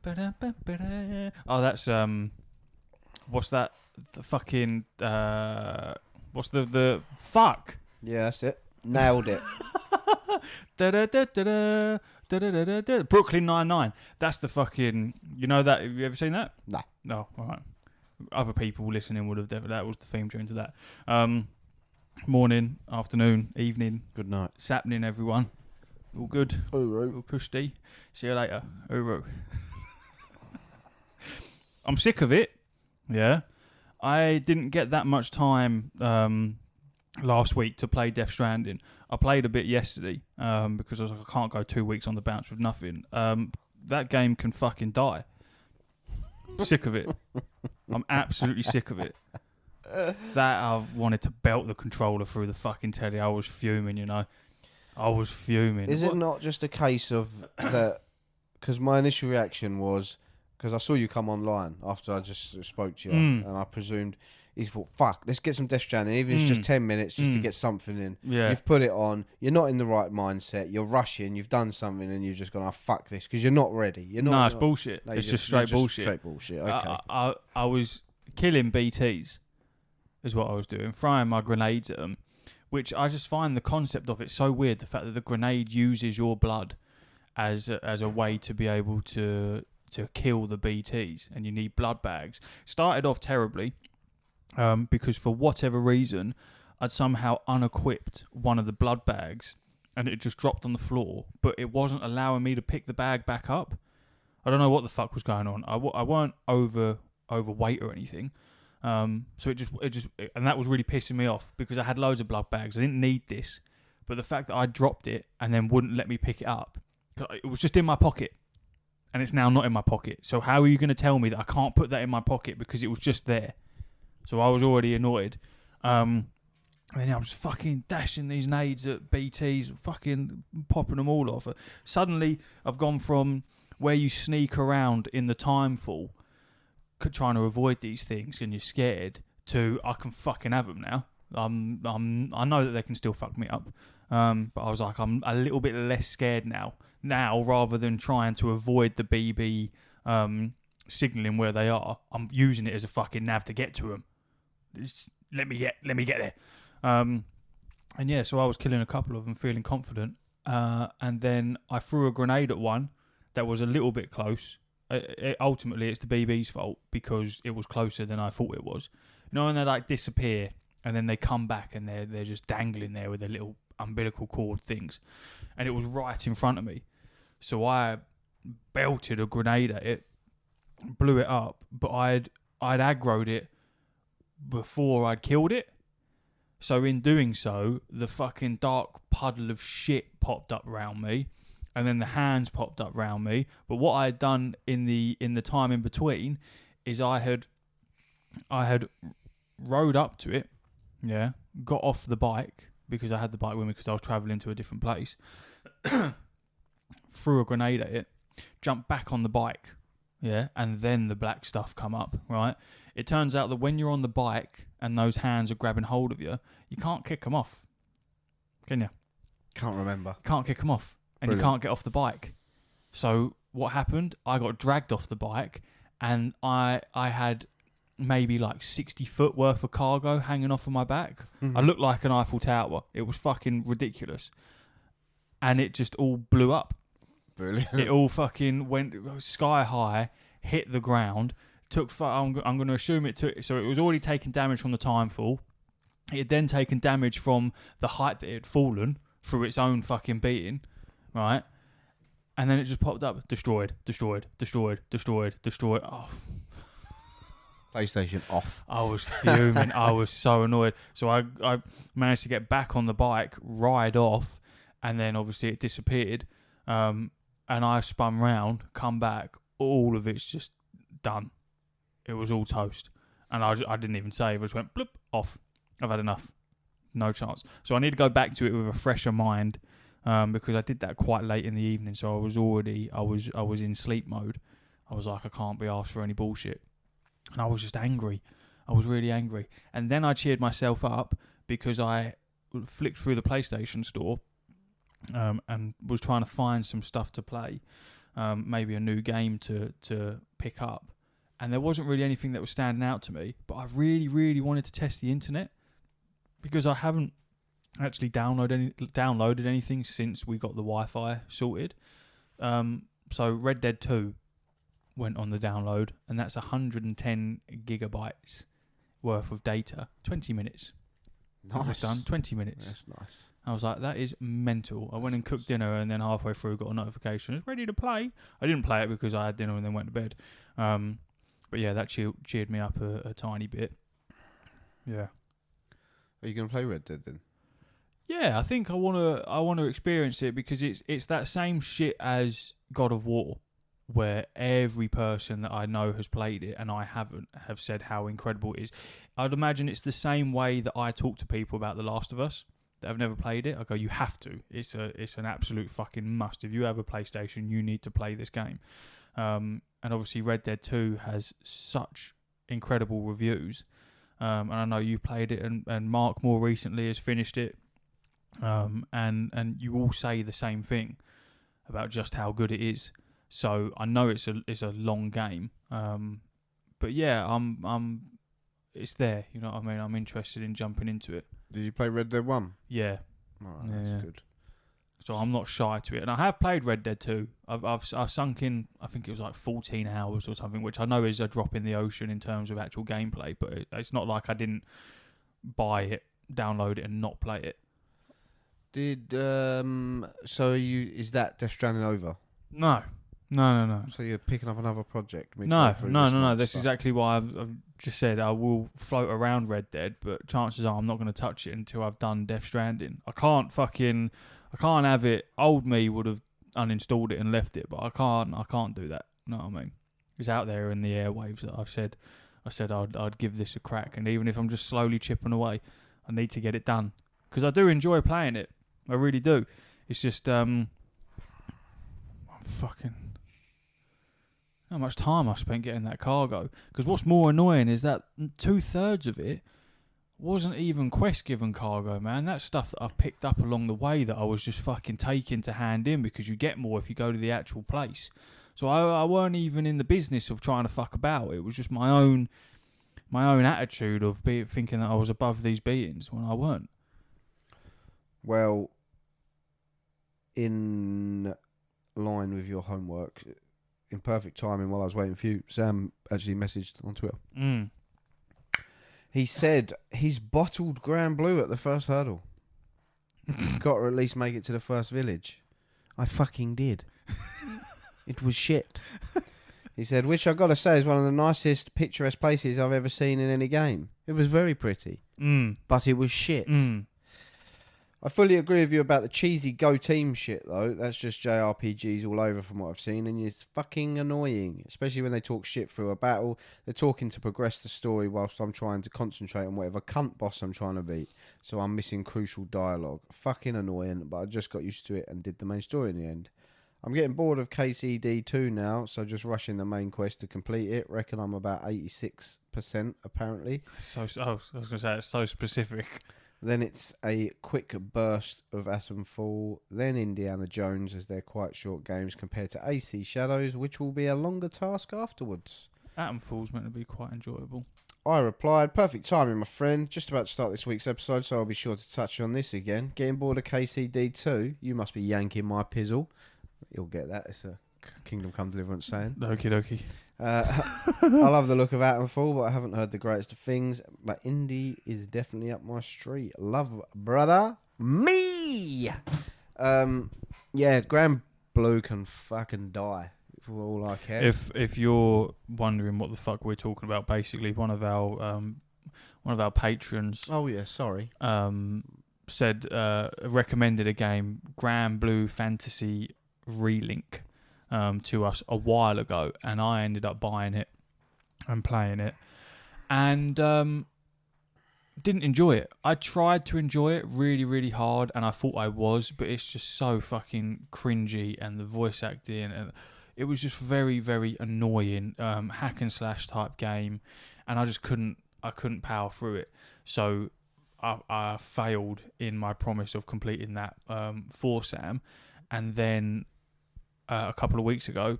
Oh, that's what's that? The fucking what's the fuck? Yeah, that's it. Nailed it. Brooklyn Nine-Nine. That's the fucking. You know that? Have you ever seen that? No. No. All right. Other people listening would have definitely. That was the theme tune to that. Morning, afternoon, evening. Good night. What's happening, everyone? All good? Uru. All cushy? See you later. Uru. I'm sick of it. Yeah. I didn't get that much time last week to play Death Stranding. I played a bit yesterday because I was like, I can't go 2 weeks on the bounce with nothing. That game can fucking die. I'm sick of it. I'm absolutely sick of it. That I wanted to belt the controller through the fucking telly. I was fuming, you know. I was fuming. Is it not just a case of that? Because my initial reaction was, because I saw you come online after I just spoke to you, and I presumed he thought, fuck, let's get some Death Stranding, even if it's just 10 minutes just to get something in. Yeah. You've put it on, you're not in the right mindset, you're rushing, you've done something, and you've just gone, oh, fuck this, because you're not ready. You're not. No, it's bullshit. No, It's just straight bullshit. Straight bullshit, okay. I was killing BTs, is what I was doing, throwing my grenades at them, which I just find the concept of it so weird, the fact that the grenade uses your blood as a way to be able to kill the BTs, and you need blood bags. Started off terribly, because for whatever reason, I'd somehow unequipped one of the blood bags, and it just dropped on the floor, but it wasn't allowing me to pick the bag back up. I don't know what the fuck was going on. I weren't overweight or anything. So it just, and that was really pissing me off because I had loads of blood bags. I didn't need this, but the fact that I dropped it and then wouldn't let me pick it up, it was just in my pocket, and it's now not in my pocket. So how are you going to tell me that I can't put that in my pocket because it was just there? So I was already annoyed. And then I was fucking dashing these nades at BTs, fucking popping them all off. Suddenly, I've gone from where you sneak around in the timefall, trying to avoid these things, and you're scared, to I can fucking have them now. I know that they can still fuck me up, but I was like, I'm a little bit less scared now, rather than trying to avoid the BB signalling where they are. I'm using it as a fucking nav to get to them. Just let me get there. And yeah, so I was killing a couple of them, feeling confident, and then I threw a grenade at one that was a little bit close. Ultimately, it's the BB's fault because it was closer than I thought it was. You know, when they like disappear and then they come back and they're just dangling there with their little umbilical cord things, and it was right in front of me. So I belted a grenade at it, blew it up, but I'd aggroed it before I'd killed it. So in doing so, the fucking dark puddle of shit popped up around me. And then the hands popped up round me. But what I had done in the time in between is I had rode up to it, yeah, got off the bike because I had the bike with me because I was travelling to a different place, threw a grenade at it, jumped back on the bike, yeah, and then the black stuff come up, right? It turns out that when you're on the bike and those hands are grabbing hold of you, you can't kick them off, can you? Can't remember. Can't kick them off. And Brilliant. You can't get off the bike. So what happened? I got dragged off the bike, and I had maybe like 60 foot worth of cargo hanging off of my back. Mm-hmm. I looked like an Eiffel Tower. It was fucking ridiculous. And it just all blew up. Brilliant. It all fucking went sky high, hit the ground. I'm going to assume it took... So it was already taking damage from the timefall. It had then taken damage from the height that it had fallen through its own fucking beating. Right, and then it just popped up, destroyed. Oh, PlayStation off. I was fuming. I was so annoyed. So I managed to get back on the bike, ride off, and then obviously it disappeared. And I spun round, come back, all of it's just done. It was all toast, and I didn't even save. I just went bloop off. I've had enough. No chance. So I need to go back to it with a fresher mind. Because I did that quite late in the evening, so I was in sleep mode. I was like, I can't be asked for any bullshit, and I was just angry. I was really angry, and then I cheered myself up because I flicked through the PlayStation store, and was trying to find some stuff to play, maybe a new game to pick up. And there wasn't really anything that was standing out to me, but I really, really wanted to test the internet because I haven't actually downloaded anything since we got the Wi-Fi sorted. So Red Dead 2 went on the download, and that's 110 gigabytes worth of data. 20 minutes. Nice. It was done. 20 minutes. That's nice. I was like, that is mental. I went and cooked dinner, and then halfway through got a notification. It's ready to play. I didn't play it because I had dinner and then went to bed. But yeah, that cheered me up a tiny bit. Yeah. Are you going to play Red Dead then? Yeah, I think I want to experience it because it's that same shit as God of War, where every person that I know has played it and I haven't have said how incredible it is. I'd imagine it's the same way that I talk to people about The Last of Us that have never played it. I go, you have to. It's an absolute fucking must. If you have a PlayStation, you need to play this game. And obviously Red Dead 2 has such incredible reviews. And I know you played it, and Mark more recently has finished it. And you all say the same thing about just how good it is. So I know it's a long game. But yeah, it's there. You know what I mean? I'm interested in jumping into it. Did you play Red Dead 1? Yeah. Alright, that's good. So I'm not shy to it, and I have played Red Dead 2. I've sunk in, I think it was like 14 hours or something, which I know is a drop in the ocean in terms of actual gameplay. But it's not like I didn't buy it, download it, and not play it. So is that Death Stranding over? No. So you're picking up another project? No. That's exactly why I've just said I will float around Red Dead, but chances are I'm not going to touch it until I've done Death Stranding. I can't have it. Old me would have uninstalled it and left it, but I can't do that. You know what I mean? It's out there in the airwaves that I said I'd give this a crack, and even if I'm just slowly chipping away, I need to get it done because I do enjoy playing it. I really do. It's just how much time I spent getting that cargo. Because what's more annoying is that 2/3 of it wasn't even quest-given cargo, man. That's stuff that I've picked up along the way that I was just fucking taking to hand in because you get more if you go to the actual place. So I weren't even in the business of trying to fuck about. It was just my own attitude of thinking that I was above these beatings when I weren't. Well, in line with your homework, in perfect timing while I was waiting for you, Sam actually messaged on Twitter. He said he's bottled Grand Blue at the first hurdle. Got to at least make it to the first village. I fucking did. It was shit. He said, which I got to say is one of the nicest picturesque places I've ever seen in any game. It was very pretty, but it was shit. I fully agree with you about the cheesy Go Team shit, though. That's just JRPGs all over from what I've seen, and it's fucking annoying, especially when they talk shit through a battle. They're talking to progress the story whilst I'm trying to concentrate on whatever cunt boss I'm trying to beat, so I'm missing crucial dialogue. Fucking annoying, but I just got used to it and did the main story in the end. I'm getting bored of KCD 2 now, so just rushing the main quest to complete it. Reckon I'm about 86%, apparently. I was going to say, it's so specific. Then it's a quick burst of Atomfall, then Indiana Jones, as they're quite short games compared to AC Shadows, which will be a longer task afterwards. Atomfall's meant to be quite enjoyable. I replied, perfect timing, my friend. Just about to start this week's episode, so I'll be sure to touch on this again. Getting bored of KCD 2? You must be yanking my pizzle. You'll get that. It's a Kingdom Come Deliverance saying. Okie dokie. I love the look of Atomfall, but I haven't heard the greatest of things. But indie is definitely up my street. Love, brother. Me! Yeah, Grand Blue can fucking die for all I care. If you're wondering what the fuck we're talking about, basically one of our patrons. Oh yeah, sorry. Said recommended a game, Grand Blue Fantasy Relink. To us a while ago, and I ended up buying it and playing it, and didn't enjoy it. I tried to enjoy it really, really hard, and I thought I was, but it's just so fucking cringy, and the voice acting, and it was just very, very annoying. Hack and slash type game, and I just couldn't power through it. So I failed in my promise of completing that for Sam, and then a couple of weeks ago.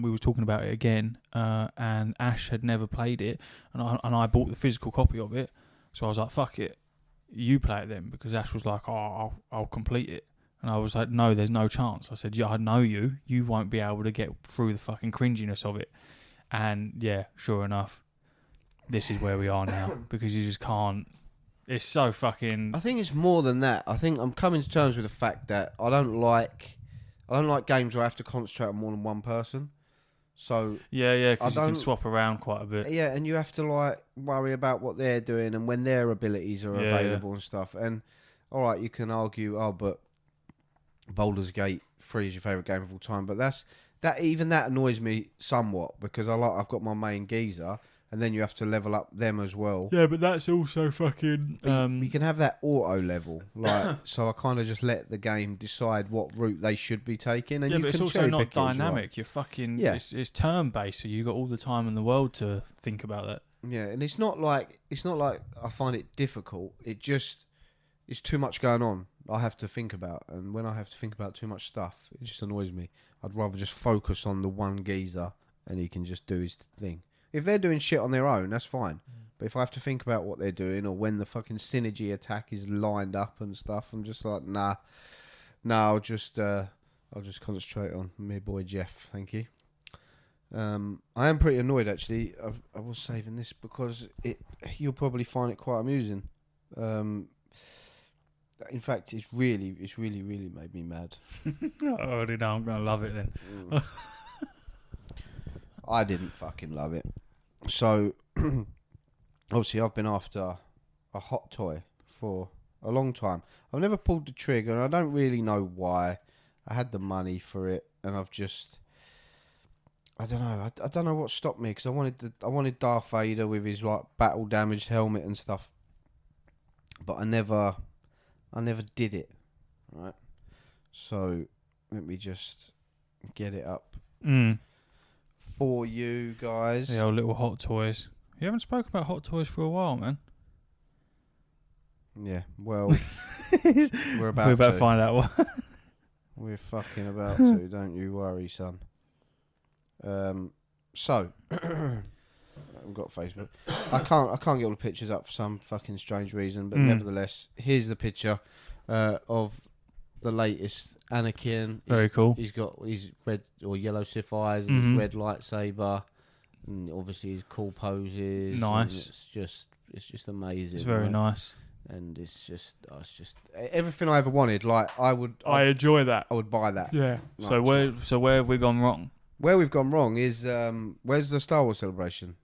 We were talking about it again, and Ash had never played it, and I bought the physical copy of it. So I was like, "Fuck it, you play it then," because Ash was like, "Oh, I'll complete it," and I was like, "No, there's no chance." I said, "Yeah, I know you. You won't be able to get through the fucking cringiness of it." And yeah, sure enough, this is where we are now because you just can't. It's so fucking. I think it's more than that. I think I'm coming to terms with the fact that I don't like games where I have to concentrate on more than one person. So Yeah, because you can swap around quite a bit. Yeah, and you have to like worry about what they're doing and when their abilities are available and stuff. And all right, you can argue, but Baldur's Gate 3 is your favourite game of all time, but that annoys me somewhat because I've got my main geezer, and then you have to level up them as well. Yeah, but that's also fucking. You can have that auto level, like so. I kind of just let the game decide what route they should be taking, and yeah, you but can it's also not cherry-pick it as well. dynamic. You're fucking. Yeah. It's turn based, so you got all the time in the world to think about that. Yeah, and it's not like I find it difficult. It's too much going on. I have to think about, and when I have to think about too much stuff, it just annoys me. I'd rather just focus on the one geezer, and he can just do his thing. If they're doing shit on their own, that's fine. But if I have to think about what they're doing or when the fucking synergy attack is lined up and stuff, I'm just like, nah. I'll just concentrate on my boy Jeff. Thank you. I am pretty annoyed actually. I was saving this because you'll probably find it quite amusing. In fact, it's really made me mad. I already know I'm gonna love it then. I didn't fucking love it. So, obviously, I've been after a hot toy for a long time. I've never pulled the trigger, and I don't really know why. I had the money for it, and I don't know. I don't know what stopped me because I wanted Darth Vader with his like battle damaged helmet and stuff, but I never did it. Right. So let me just get it up. For you guys. Yeah, little hot toys. You haven't spoken about hot toys for a while, man. Yeah, well, we're about to find out what. We're fucking about to, don't you worry, son. So, I've got Facebook. I can't get all the pictures up for some fucking strange reason, but nevertheless, here's the picture of the latest Anakin. Very cool. He's got his red or yellow Sith eyes and his red lightsaber, and obviously his cool poses. Nice. It's just amazing. It's very nice. And it's just everything I ever wanted. Like I enjoy that. I would buy that. Yeah. So where have we gone wrong? Where we've gone wrong is where's the Star Wars celebration?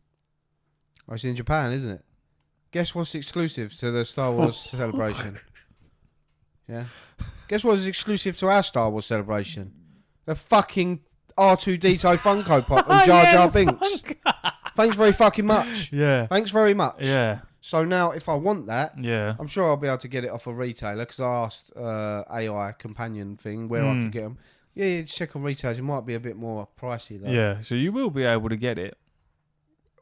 Oh, it's in Japan, isn't it? Guess what's exclusive to the Star Wars celebration? Yeah. Guess what is exclusive to our Star Wars celebration? The fucking R2-D2 Funko Pop and Jar Jar Binks. Thanks very fucking much. Yeah. Thanks very much. Yeah. So now, if I want that, yeah, I'm sure I'll be able to get it off a retailer because I asked AI companion thing where I could get them. Yeah, just check on retailers. It might be a bit more pricey though. Yeah, so you will be able to get it.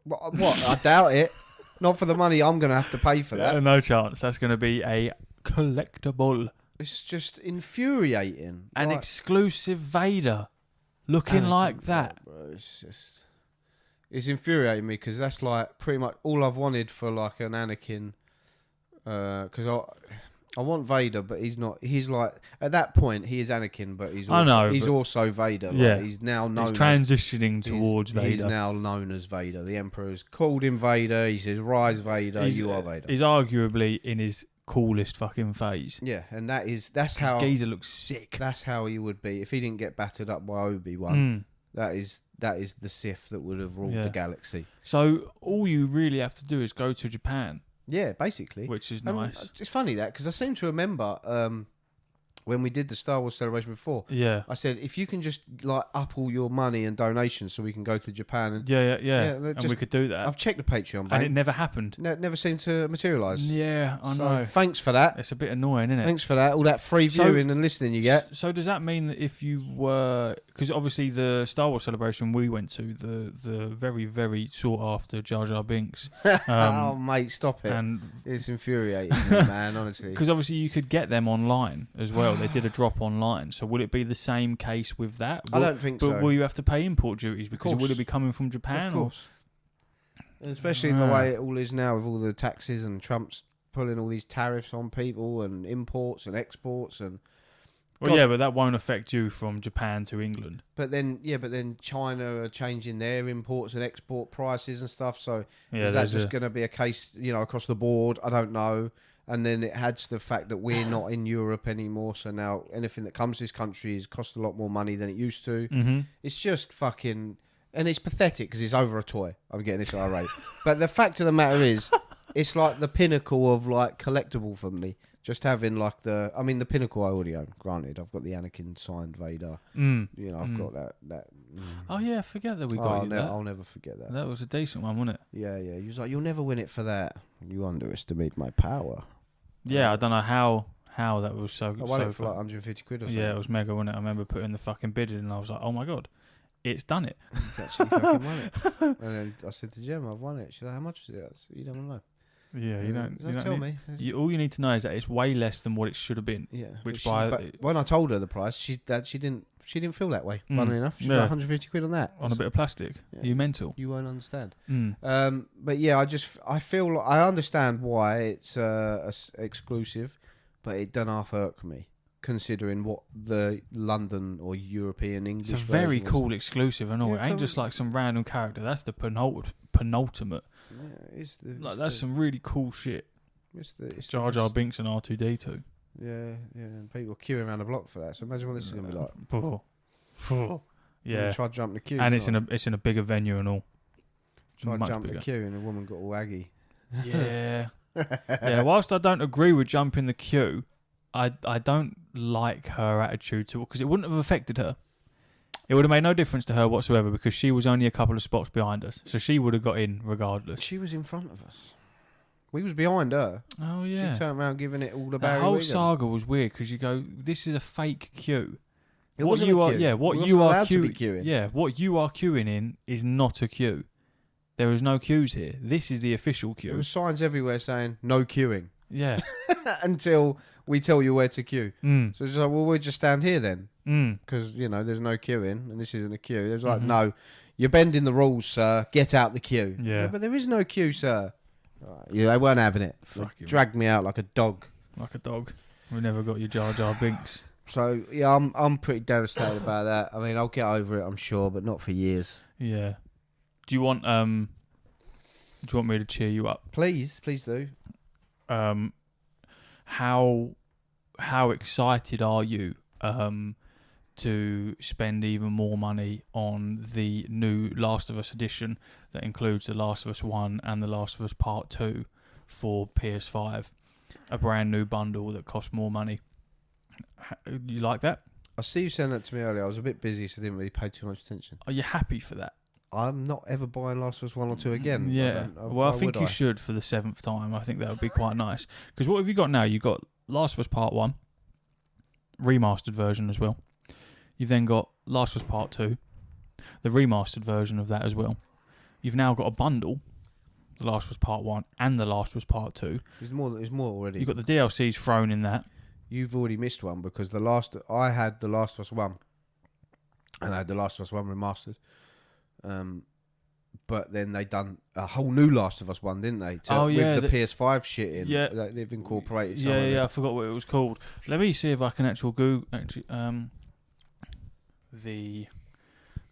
What? I doubt it. Not for the money I'm going to have to pay for that. No chance. That's going to be a collectible. It's just infuriating. An exclusive Vader looking like that. Bro, it's infuriating me because that's like pretty much all I've wanted for like an Anakin. Because I want Vader, but he's not. He's like at that point he is Anakin, but he's also Vader. Like, yeah, he's now known. He's transitioning towards Vader. He's now known as Vader. The Emperor's called him Vader. He says, "Rise, Vader. You are Vader." He's arguably in his coolest fucking phase. Yeah, and that's how Geezer looks sick. That's how he would be if he didn't get battered up by Obi-Wan. That is the Sith that would have ruled the galaxy. So all you really have to do is go to Japan. Yeah, basically. Which is nice. It's funny that, because I seem to remember when we did the Star Wars celebration before, I said, if you can just like up all your money and donations so we can go to Japan. And, and we could do that. I've checked the Patreon, and it never happened. It never seemed to materialise. Yeah, I know. Thanks for that. It's a bit annoying, isn't it? Thanks for that. All that free viewing and listening you get. So does that mean that if you were... Because obviously the Star Wars celebration we went to, the very, very sought after Jar Jar Binks. Oh, mate, stop it. And it's infuriating, man, honestly. Because obviously you could get them online as well. they did a drop online. So will it be the same case with that? I don't think so. But will you have to pay import duties because course. will it be coming from Japan? Of course. Especially in the way it all is now with all the taxes and Trump's pulling all these tariffs on people and imports and exports and. Well, yeah, but that won't affect you from Japan to England. But then China are changing their imports and export prices and stuff. So is that just going to be a case, across the board? I don't know. And then it adds the fact that we're not in Europe anymore. So now anything that comes to this country is cost a lot more money than it used to. Mm-hmm. It's just fucking, and it's pathetic because it's over a toy. I'm getting this irate. But the fact of the matter is, it's like the pinnacle of like collectible for me. Just having like the pinnacle I already own. Granted, I've got the Anakin signed Vader. I've got that. Oh yeah, forget that we got you that. I'll never forget that. That was a decent one, wasn't it? Yeah. He was like, "You'll never win it for that. You underestimate my power." Yeah, I don't know how that was so. I won it for like 150 quid or something. Yeah, it was mega, wasn't it? I remember putting the fucking bid in, and I was like, "Oh my god, it's done it." It's actually fucking won it. And then I said to Gemma, "I've won it." She's like, "How much is it?" I said, "You don't know." Yeah, you don't tell me. All you need to know is that it's way less than what it should have been. Yeah. But when I told her the price, she didn't feel that way. Funnily enough, she was like 150 quid on that. On a bit of plastic. Yeah. You mental? You won't understand. But yeah, I feel like I understand why it's exclusive, but it don't half irk me considering what the London or European English. It's a very cool exclusive and all. It ain't just like some random character. That's the penultimate. Yeah, that's some really cool shit. It's Jar Jar Binks and R2D2. Yeah, and people queuing around the block for that. So imagine what this is going to be like. Yeah, try to jump the queue, and it's in a bigger venue and all. Try to jump the queue, and a woman got all aggy. Yeah, yeah. Whilst I don't agree with jumping the queue, I don't like her attitude to it because it wouldn't have affected her. It would have made no difference to her whatsoever because she was only a couple of spots behind us. So she would have got in regardless. She was in front of us. We was behind her. Oh, yeah. She turned around giving it all to The Barry whole Wigan. saga was weird because you go, this is a fake queue. It wasn't a queue. Yeah, what we you are queuing. Yeah, what you are queuing in is not a queue. There is no queues here. This is the official queue. There were signs everywhere saying, no queuing. Yeah. Until we tell you where to queue. Mm. So it's like, well, we'll just stand here then. Mm. Because, there's no queuing and this isn't a queue. It was like, no, you're bending the rules, sir. Get out the queue. Yeah. But there is no queue, sir. Yeah, they weren't having it. They dragged me out like a dog. Like a dog. We never got your Jar Jar Binks. So, yeah, I'm pretty devastated about that. I mean, I'll get over it, I'm sure, but not for years. Yeah. Do you want me to cheer you up? Please do. How excited are you to spend even more money on the new Last of Us edition that includes The Last of Us 1 and The Last of Us Part 2 for PS5? A brand new bundle that costs more money. You like that? I see you saying that to me earlier. I was a bit busy, so I didn't really pay too much attention. Are you happy for that? I'm not ever buying Last of Us 1 or 2 again. Yeah. I think you should for the 7th time. I think that would be quite nice. Because what have you got now? You've got Last of Us Part 1, remastered version as well. You've then got Last of Us Part 2, the remastered version of that as well. You've now got a bundle, The Last of Us Part 1 and The Last of Us Part 2. There's more already. You've got the DLCs thrown in that. You've already missed one because I had The Last of Us 1 and I had The Last of Us 1 remastered. But then they done a whole new Last of Us 1, didn't they? With the PS5 shit in. Yeah. They've incorporated some Yeah, I forgot what it was called. Let me see if I can The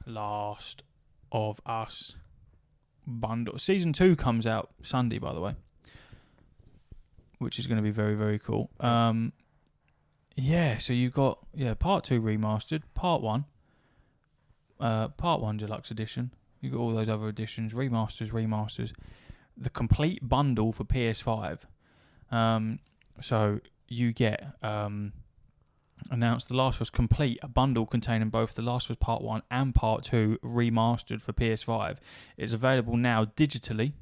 Last of Us bundle. Season 2 comes out Sunday, by the way, which is going to be very, very cool. So you've got Part 2 remastered, Part 1 Deluxe Edition. You've got all those other editions, remasters, the complete bundle for PS5. So you get announced The Last of Us Complete, a bundle containing both The Last of Us Part 1 and Part 2 remastered for PS5. It's available now digitally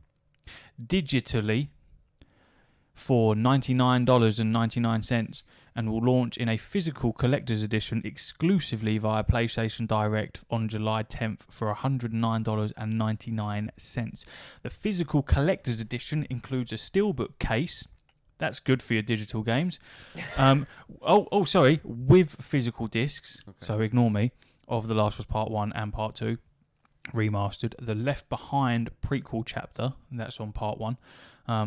for $99.99 and will launch in a physical collector's edition exclusively via PlayStation Direct on July 10th for $109.99. The physical collector's edition includes a steelbook case, That's good for your digital games. Sorry, with physical discs. Okay. So ignore me. Of The Last of Us Part 1 and Part 2, remastered. The Left Behind prequel chapter, and that's on Part 1.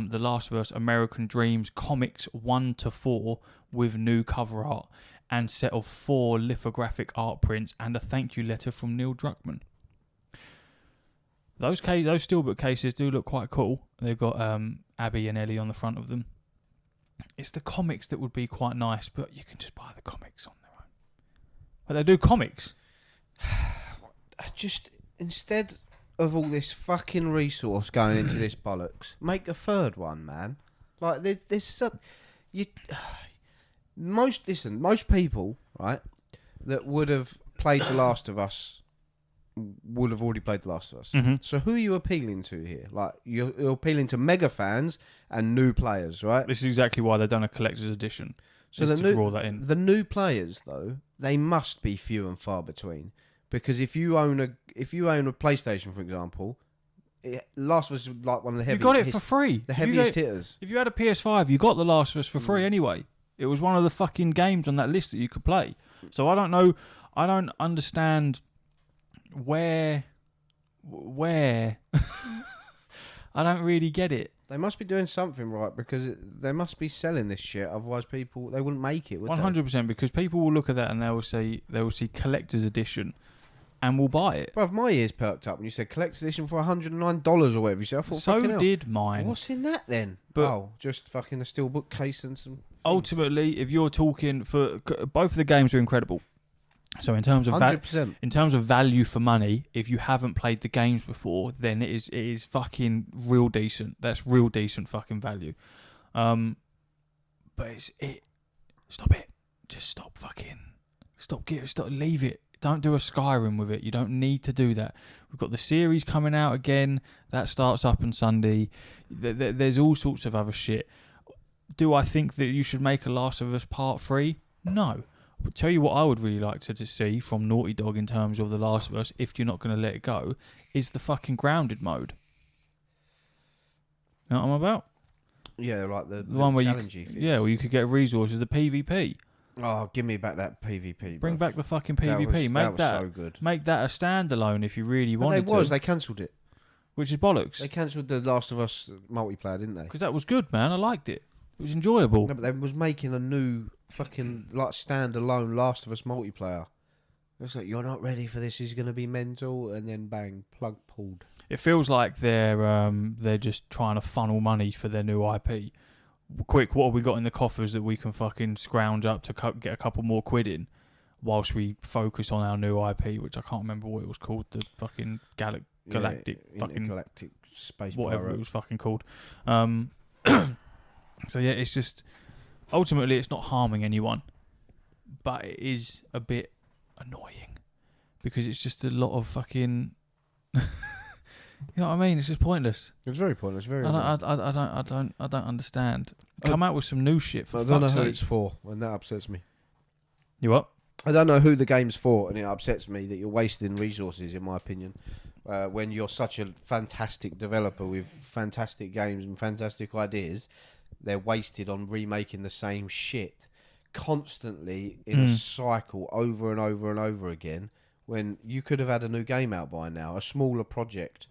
The Last of Us American Dreams comics 1 to 4 with new cover art and set of 4 lithographic art prints and a thank you letter from Neil Druckmann. Those steelbook cases do look quite cool. They've got Abby and Ellie on the front of them. It's the comics that would be quite nice, but you can just buy the comics on their own. But they do comics. Just instead of all this fucking resource going into this bollocks, make a third one, man. Like most people, right, that would have played The Last of Us would have already played The Last of Us. Mm-hmm. So who are you appealing to here? Like you're appealing to mega fans and new players, right? This is exactly why they've done a collector's edition. So to draw that in. The new players, though, they must be few and far between. Because if you own a PlayStation, for example, Last of Us is like one of the heaviest. You got it for free. The heaviest hitters. If you had a PS5, you got The Last of Us for free anyway. It was one of the fucking games on that list that you could play. So I don't know. I don't understand where. I don't really get it. They must be doing something right because they must be selling this shit. Otherwise, people they wouldn't make it. 100%, because people will look at that and they will see collector's edition, and will buy it. Bruv, my ears perked up when you said collector's edition for $109 or whatever. You said, I thought, so fucking hell. did mine. What's in that then? But just fucking a steelbook case and some. Ultimately, if you're talking for both of the games are incredible. So in terms of 100%. In terms of value for money, if you haven't played the games before, then it is fucking real decent. That's real decent fucking value. But stop it. Just stop fucking. Stop. Leave it. Don't do a Skyrim with it. You don't need to do that. We've got the series coming out again. That starts up on Sunday. There's all sorts of other shit. Do I think that you should make a Last of Us Part 3? No. But tell you what I would really like to see from Naughty Dog in terms of The Last of Us, if you're not going to let it go, is the fucking grounded mode. You know what I'm about? Yeah, like the one where where you could get resources, the PvP. Oh, give me back that PvP. Bring back the fucking PvP. That was so good. Make that a standalone if you really wanted to. They cancelled it. Which is bollocks. They cancelled the Last of Us multiplayer, didn't they? Because that was good, man. I liked it. It was enjoyable. No, but they was making a new fucking like standalone Last of Us multiplayer. It's like, you're not ready for this. Is going to be mental, and then bang, plug pulled. It feels like they're just trying to funnel money for their new IP. Quick, what have we got in the coffers that we can fucking scrounge up to get a couple more quid in, whilst we focus on our new IP, which I can't remember what it was called. The fucking galactic space whatever pirate. It was fucking called. So yeah, it's just ultimately it's not harming anyone, but it is a bit annoying because it's just a lot of fucking. You know what I mean? It's just pointless. It's very pointless. I don't understand. Come out with some new shit. For I don't know who sake. it's for, and that upsets me. You what? I don't know who the game's for, and it upsets me that you're wasting resources. In my opinion, when you're such a fantastic developer with fantastic games and fantastic ideas, they're wasted on remaking the same shit constantly in a cycle over and over and over again. When you could have had a new game out by now, a smaller project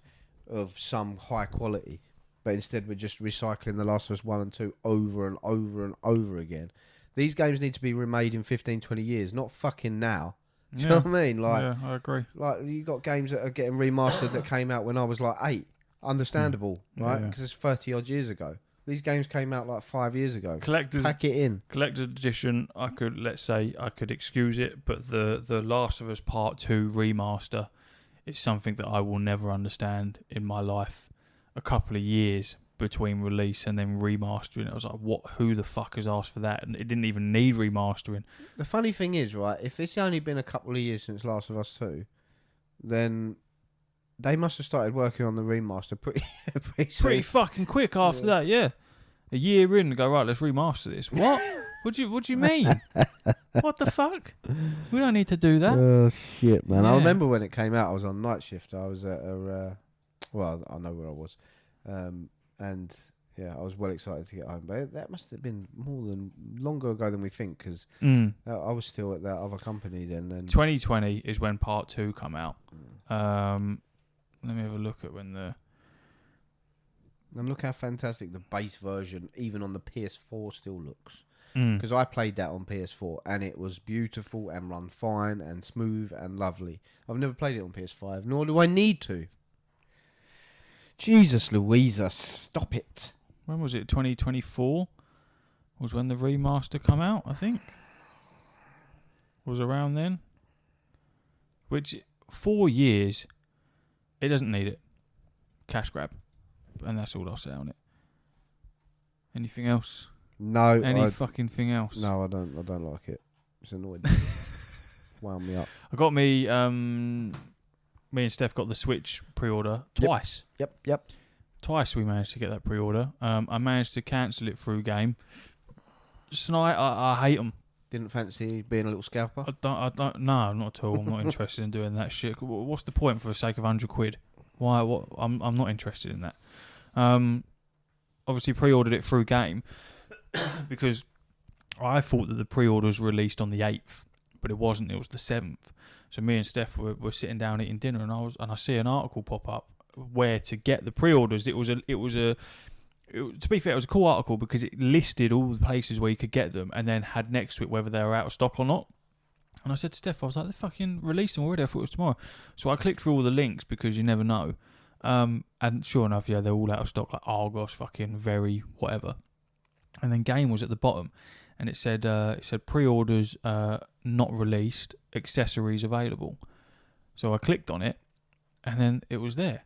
of some high quality, but instead we're just recycling The Last of Us 1 and 2 over and over and over again. These games need to be remade in 15, 20 years, not fucking now. Do you know what I mean? Like, yeah, I agree. Like, you got games that are getting remastered that came out when I was like 8. Understandable, right? Because it's 30 odd years ago. These games came out like 5 years ago. Pack it in. Collector's edition, I could excuse it, but the Last of Us Part 2 remaster is something that I will never understand in my life. A couple of years between release and then remastering, I was like, who the fuck has asked for that? And it didn't even need remastering. The funny thing is, right, if it's only been a couple of years since Last of Us 2, then they must have started working on the remaster pretty fucking quick after that, yeah. A year in, and go, right, let's remaster this. What? What do you mean? What the fuck? We don't need to do that. Oh, shit, man. Yeah. I remember when it came out, I was on night shift. I was at I know where I was. And yeah, I was well excited to get home. But that must have been longer ago than we think, because I was still at that other company then. And 2020 is when part 2 come out. Let me have a look at when the... And look how fantastic the base version, even on the PS4, still looks. Mm. Because I played that on PS4 and it was beautiful and run fine and smooth and lovely. I've never played it on PS5, nor do I need to. Jesus Louisa, stop it. When was it? 2024 was when the remaster come out, I think. Was around then. Which, 4 years, it doesn't need it. Cash grab. And that's all I'll say on it. Anything else? No. Any fucking thing else? No, I don't like it. It's annoying. Wound me up. I got me and Steph got the Switch pre-order twice. Yep. Twice we managed to get that pre-order. I managed to cancel it through game. Tonight, I hate them. Didn't fancy being a little scalper? I don't. No, not at all. I'm not interested in doing that shit. What's the point for the sake of £100? Why? What? I'm not interested in that. Obviously pre-ordered it through game because I thought that the pre-order was released on the 8th, but it wasn't. It was the 7th. So me and Steph were sitting down eating dinner, and I see an article pop up where to get the pre-orders. To be fair, it was a cool article because it listed all the places where you could get them, and then had next to it whether they were out of stock or not. And I said to Steph, I was like, they're fucking released them already. I thought it was tomorrow. So I clicked through all the links because you never know. And sure enough, yeah, they're all out of stock, like Argos, fucking Very, whatever. And then game was at the bottom, and it said pre-orders not released, accessories available. So I clicked on it, and then it was there.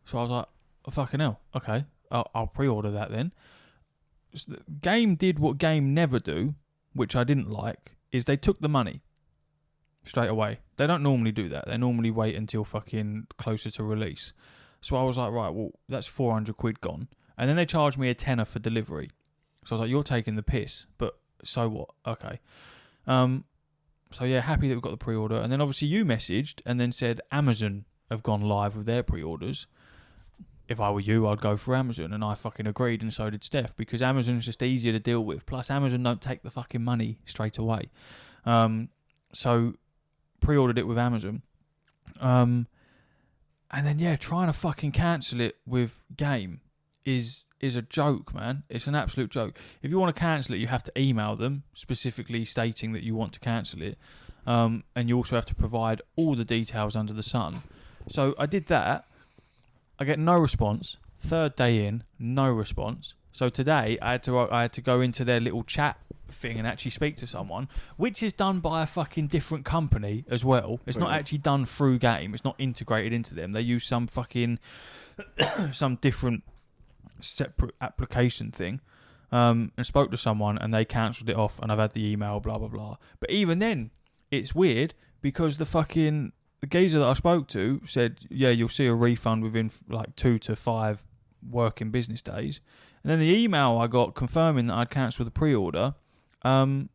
So I was like, oh, fucking hell, okay, I'll pre-order that then. So game did what game never do, which I didn't like, is they took the money straight away. They don't normally do that. They normally wait until fucking closer to release. So I was like, right, well, that's £400 gone. And then they charged me a tenner for delivery. So I was like, you're taking the piss, but so what? Okay. So yeah, happy that we've got the pre-order. And then obviously you messaged and then said Amazon have gone live with their pre-orders. If I were you, I'd go for Amazon, and I fucking agreed, and so did Steph, because Amazon's just easier to deal with. Plus, Amazon don't take the fucking money straight away. So pre-ordered it with Amazon. And then, yeah, trying to fucking cancel it with game is a joke, man. It's an absolute joke. If you want to cancel it, you have to email them specifically stating that you want to cancel it. And you also have to provide all the details under the sun. So I did that. I get no response. Third day in, no response. So today I had to go into their little chat thing and actually speak to someone, which is done by a fucking different company as well. It's not actually done through game. It's not integrated into them. They use some fucking some different separate application thing. And spoke to someone and they cancelled it off, and I've had the email, blah blah blah. But even then, it's weird because the geezer that I spoke to said, yeah, you'll see a refund within like 2 to 5 working business days. And then the email I got confirming that I'd cancelled the pre-order said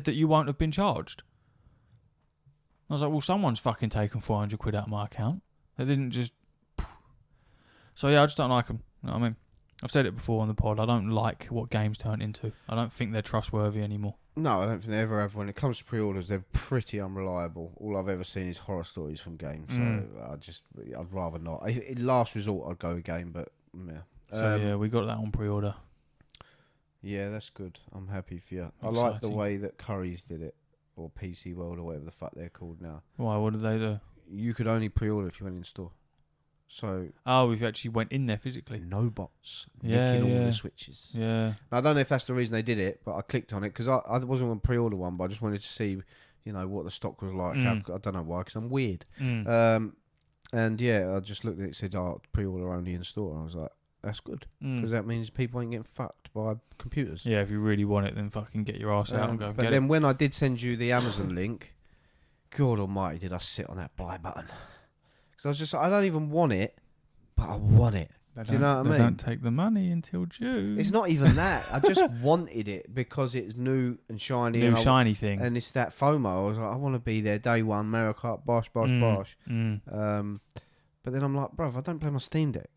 that you won't have been charged. I was like, well, someone's fucking taken £400 out of my account. They didn't just... So yeah, I just don't like them. You know what I mean? I've said it before on the pod. I don't like what games turn into. I don't think they're trustworthy anymore. No, I don't think they ever have. When it comes to pre-orders, they're pretty unreliable. All I've ever seen is horror stories from games. So I'd rather not. In last resort, I'd go with game, but yeah. So yeah, we got that on pre-order. Yeah, that's good. I'm happy for you. Exciting. I like the way that Currys did it, or PC World, or whatever the fuck they're called now. Why? What did they do? You could only pre-order if you went in store. So we've actually went in there physically. No bots nicking all the switches. Yeah. Now, I don't know if that's the reason they did it, but I clicked on it because I wasn't going to pre-order one, but I just wanted to see, what the stock was like. I don't know why, because I'm weird. And yeah, I just looked at it. It said, pre-order only in store. And I was like, that's good, because that means people ain't getting fucked by computers. Yeah, if you really want it, then fucking get your ass out and go get it. But then when I did send you the Amazon link, God almighty, did I sit on that buy button. Because I was just, I don't even want it, but I want it. Do you know what I mean? They don't take the money until June. It's not even that. I just wanted it because it's new and shiny. New shiny thing. And it's that FOMO. I was like, I want to be there day one, Mario Kart, bosh. But then I'm like, bruv, I don't play my Steam Deck.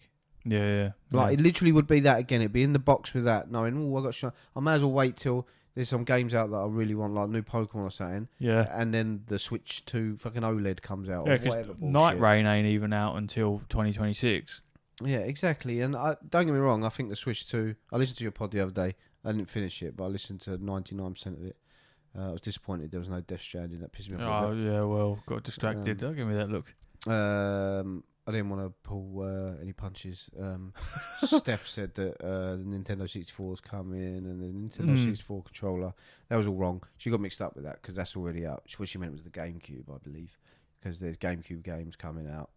Yeah. Like, it literally would be that again. It'd be in the box with that, knowing, I got. I may as well wait till there's some games out that I really want, like new Pokemon or something. Yeah. And then the Switch 2 fucking OLED comes out. Yeah, or because whatever Night bullshit. Rain ain't even out until 2026. Yeah, exactly. And don't get me wrong, I think the Switch 2. I listened to your pod the other day. I didn't finish it, but I listened to 99% of it. I was disappointed there was no Death Stranding. That pissed me off. Oh, yeah, well, got distracted. Don't give me that look. I didn't want to pull any punches. Steph said that the Nintendo 64 is coming and the Nintendo 64 controller. That was all wrong. She got mixed up with that because that's already out. What she meant was the GameCube, I believe, because there's GameCube games coming out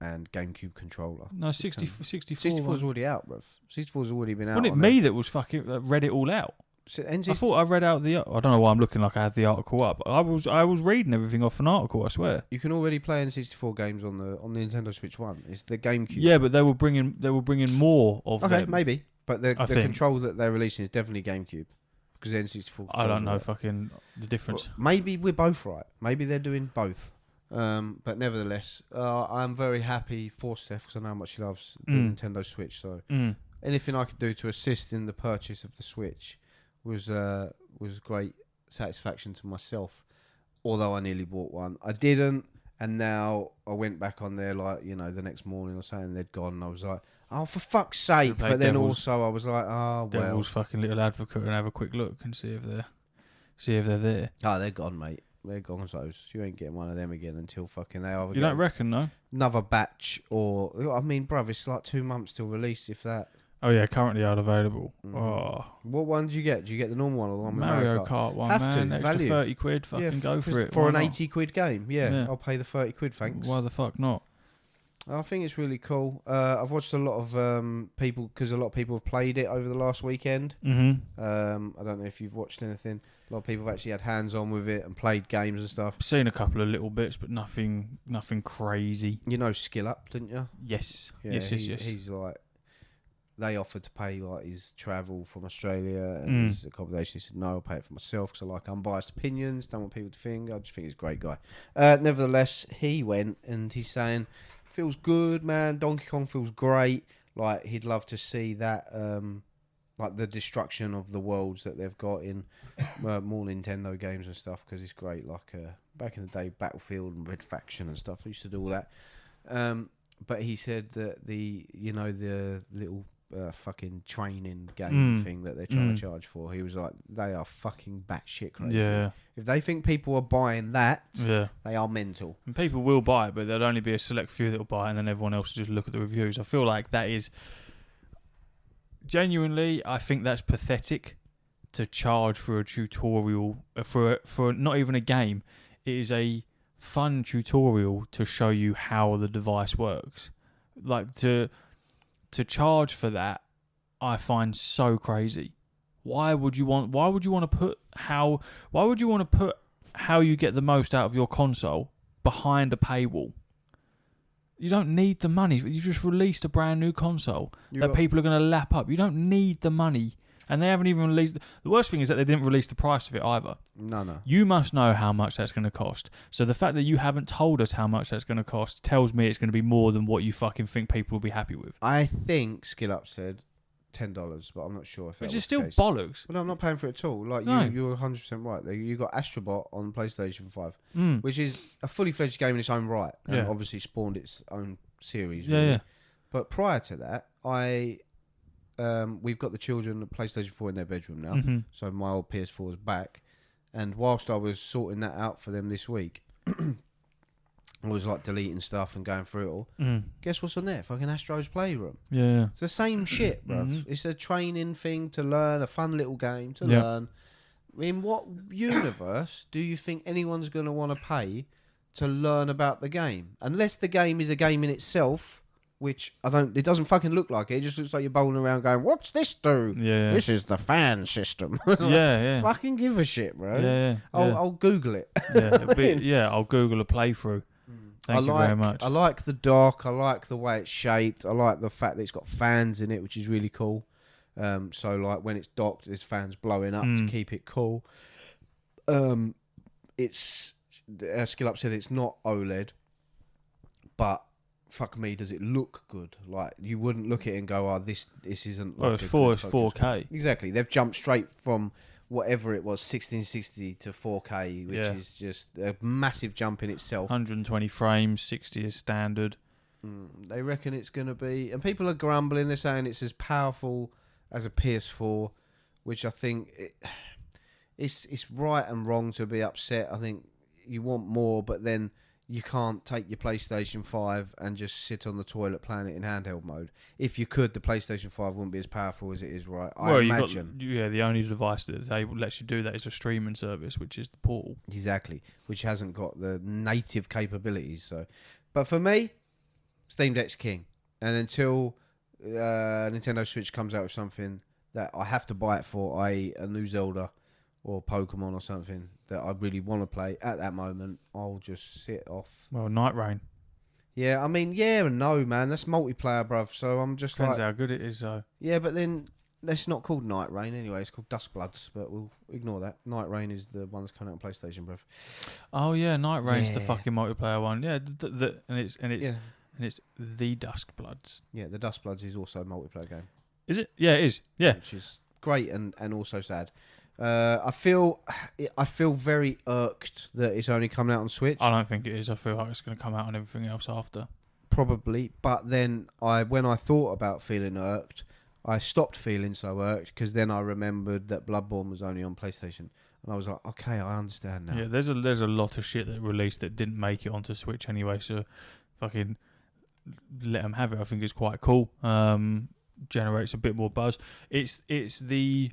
and GameCube controller. No, 64. 64's already out, bruv. 64's already been out. Wasn't it me that was fucking read it all out? So I thought I read out the. I don't know why I'm looking like I had the article up. I was reading everything off an article. I swear. You can already play N64 games on the Nintendo Switch 1. It's the GameCube. Yeah, but they were bringing more of them. Okay, maybe, but the think. control that they're releasing is definitely GameCube because the N64. I don't know right. fucking the difference. Well, maybe we're both right. Maybe they're doing both. But nevertheless, I'm very happy for Steph because I know how much she loves the Nintendo Switch. So anything I could do to assist in the purchase of the Switch was great satisfaction to myself. Although I nearly bought one, I didn't, and now I went back on there the next morning or something. They'd gone, and I was like, oh, for fuck's sake! But then also I was like, oh well. Devil's fucking little advocate and have a quick look and see if they're there. Oh, they're gone, mate. They're gone. So you ain't getting one of them again until fucking they either You don't reckon, no? another batch or I mean, bruv, it's like 2 months till release, if that. Oh yeah, currently unavailable. Oh, what one do you get? Do you get the normal one or the one with Mario Kart one, Have man. to, Extra value. 30 quid, fucking go for it. For Why an not? 80 quid game. Yeah, I'll pay the 30 quid, thanks. Why the fuck not? I think it's really cool. I've watched a lot of people, because a lot of people have played it over the last weekend. Mm-hmm. I don't know if you've watched anything. A lot of people have actually had hands on with it and played games and stuff. Seen a couple of little bits, but nothing crazy. You know Skill Up, didn't you? Yes. Yeah, yes. He's like, they offered to pay like his travel from Australia and his accommodation. He said, no, I'll pay it for myself because I like unbiased opinions. Don't want people to think. I just think he's a great guy. Nevertheless, he went and he's saying, feels good, man. Donkey Kong feels great. Like, he'd love to see that, like the destruction of the worlds that they've got in more Nintendo games and stuff, because it's great. Like, back in the day, Battlefield and Red Faction and stuff, I used to do all that. But he said that the little fucking training game thing that they're trying to charge for, he was like, they are fucking batshit crazy. Yeah. If they think people are buying that, they are mental. And people will buy it, but there'll only be a select few that will buy it, and then everyone else will just look at the reviews. I feel like that is genuinely, I think that's pathetic to charge for a tutorial for not even a game. It is a fun tutorial to show you how the device works. Like, to charge for that, I find so crazy. Why would you want to put how you get the most out of your console behind a paywall? You don't need the money. You just released a brand new console that people are going to lap up. You don't need the money. And they haven't even released... The worst thing is that they didn't release the price of it either. No. You must know how much that's going to cost. So the fact that you haven't told us how much that's going to cost tells me it's going to be more than what you fucking think people will be happy with. I think Skill Up said $10, but I'm not sure if that Which was is still the case. bollocks. Well, no, I'm not paying for it at all. Like, No. you're 100% right. You got Astrobot on PlayStation 5, which is a fully fledged game in its own right, and obviously spawned its own series. Really. Yeah. But prior to that, we've got the children of PlayStation 4 in their bedroom now, so my old PS4 is back. And whilst I was sorting that out for them this week, I was like deleting stuff and going through it all. Guess what's on there? Fucking Astro's Playroom. Yeah. It's the same shit, bruv. It's a training thing to learn, a fun little game to learn. In what universe do you think anyone's going to want to pay to learn about the game? Unless the game is a game in itself, which it doesn't fucking look like it. It just looks like you're bowling around going, what's this do? Yeah. This is the fan system. Yeah. Fucking give a shit, bro. Yeah. I'll Google it. I'll Google a playthrough. Thank you very much. I like the dock. I like the way it's shaped. I like the fact that it's got fans in it, which is really cool. So like when it's docked, there's fans blowing up to keep it cool. It's Skill Up said it's not OLED, but fuck me, does it look good? Like, you wouldn't look at it and go, oh, this isn't. Well, like it's a good 4K. Exactly. They've jumped straight from whatever it was, 1660 to 4K, which is just a massive jump in itself. 120 frames, 60 is standard. They reckon it's going to be, and people are grumbling. They're saying it's as powerful as a PS4, which I think it's right and wrong to be upset. I think you want more, but then you can't take your PlayStation 5 and just sit on the toilet playing it in handheld mode. If you could, the PlayStation 5 wouldn't be as powerful as it is, right? I imagine. The only device that lets you do that is a streaming service, which is the Portal. Exactly, which hasn't got the native capabilities. So, but for me, Steam Deck's king. And until Nintendo Switch comes out with something that I have to buy it for, i.e. a new Zelda or Pokemon or something that I really want to play at that moment, I'll just sit off. Well, Night Rain. Yeah, I mean, yeah and no, man. That's multiplayer, bruv. So I'm just Depends how good it is, though. Yeah, but then it's not called Night Rain anyway. It's called Duskbloods, but we'll ignore that. Night Rain is the one that's coming out on PlayStation, bruv. Oh yeah, Night Rain's the fucking multiplayer one. Yeah, and it's the Duskbloods. Yeah, the Duskbloods is also a multiplayer game. Is it? Yeah, it is. Yeah, which is great and also sad. I feel very irked that it's only coming out on Switch. I don't think it is. I feel like it's going to come out on everything else after. Probably, but then when I thought about feeling irked, I stopped feeling so irked because then I remembered that Bloodborne was only on PlayStation, and I was like, okay, I understand now. Yeah, there's a lot of shit that released that didn't make it onto Switch anyway. So, fucking let them have it. I think it's quite cool. Generates a bit more buzz. It's the,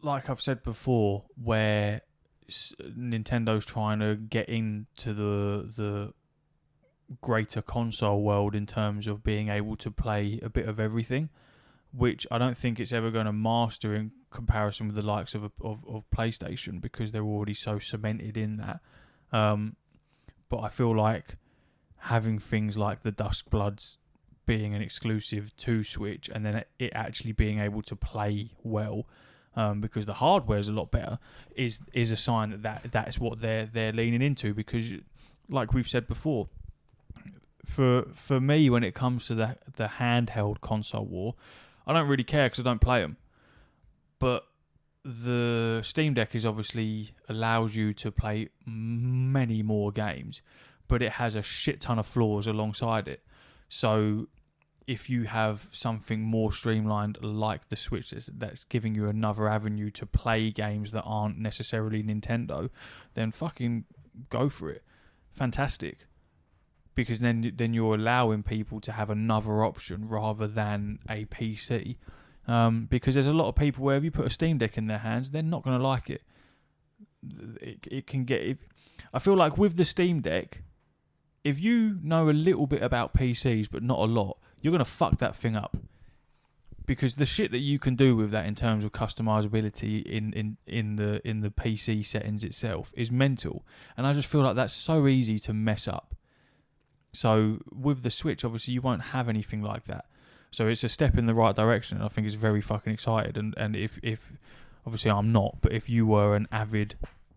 like I've said before, where Nintendo's trying to get into the greater console world in terms of being able to play a bit of everything, which I don't think it's ever going to master in comparison with the likes of PlayStation, because they're already so cemented in that. But I feel like having things like the Duskbloods being an exclusive to Switch, and then it actually being able to play well, because the hardware is a lot better, is a sign that's what they're leaning into. Because, like we've said before, for me, when it comes to the handheld console war, I don't really care because I don't play them. But the Steam Deck is obviously allows you to play many more games, but it has a shit ton of flaws alongside it. So if you have something more streamlined like the Switch that's giving you another avenue to play games that aren't necessarily Nintendo, then fucking go for it. Fantastic. Because then you're allowing people to have another option rather than a PC. Because there's a lot of people where if you put a Steam Deck in their hands, they're not going to like it. It can get... I feel like with the Steam Deck, if you know a little bit about PCs but not a lot, you're going to fuck that thing up. Because the shit that you can do with that in terms of customizability in the PC settings itself is mental. And I just feel like that's so easy to mess up. So with the Switch, obviously you won't have anything like that. So it's a step in the right direction, and I think it's very fucking excited. And if obviously I'm not, but if you were an avid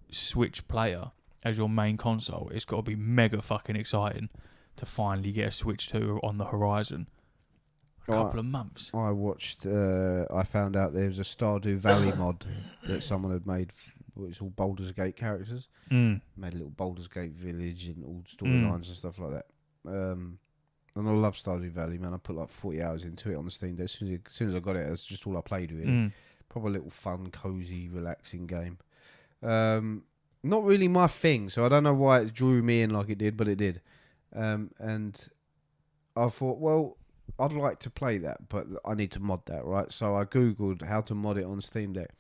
Switch player as your main console, it's got to be mega fucking exciting to finally get a Switch 2 on the horizon. A couple of months. I watched. I found out there was a Stardew Valley mod that someone had made. It's all Baldur's Gate characters. Made a little Baldur's Gate village and all storylines and stuff like that. And I love Stardew Valley, man. I put like 40 hours into it on the Steam Deck. As soon as I got it, that's just all I played really. Probably a little fun, cozy, relaxing game. Not really my thing, so I don't know why it drew me in like it did, but it did. And I thought, well, I'd like to play that, but I need to mod that, right? So I Googled how to mod it on Steam Deck.